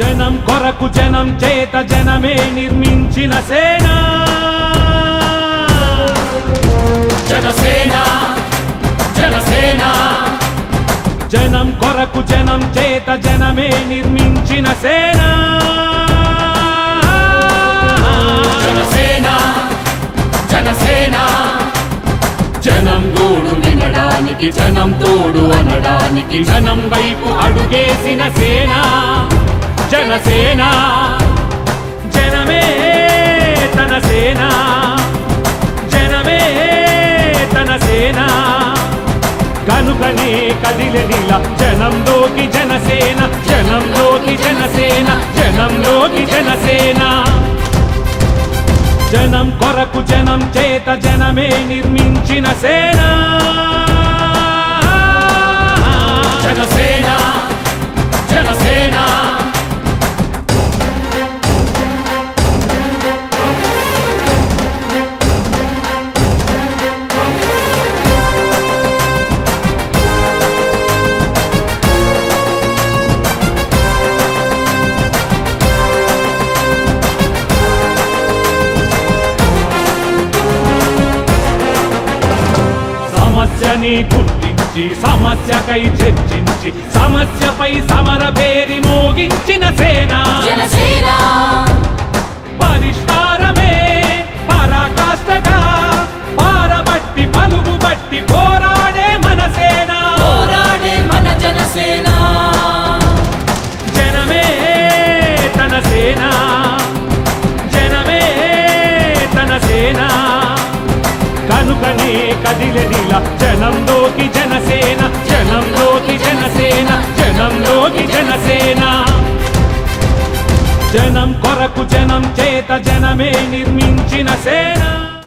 జనం కొరకు జనం చేత జనమే నిర్మించిన సేన జనసేన జనసేన జనం కొరకు జనం చేత జనమే నిర్మించిన సేన జనసేన జనసేన జనం గోడు వినడానికి జనం తోడు అనడానికి జనం వైపు అడుగేసిన సేన జనసేన జనమే తన సేన జనమే తన సేన కనుకనే కదిలెనిలా జనంలోకి జనసేన జనంలోకి జనసేన జనంలోకి జనసేన జనం కొరకు జనం చేత జనమే నిర్మించిన సేన జనసేన జనసేన సమస్యని గుర్తించి సమస్యకై చర్చించి సమస్యపై సమర పేరి మోగించిన సేన జనసేన పరిష్కారమే పరాకాష్ఠగా పారబట్టి పలుగుబట్టి పోరాడే మన సేన పోరాడే మన జనసేన జనమే తన సేన జనమే తన సేన కనుకనే కదిలెనిలా జనంలోకి జనసేన జనంలోకి జనసేన జనంలోకి జనసేన జనం కొరకు జనం చేత జనమే నిర్మించిన సేన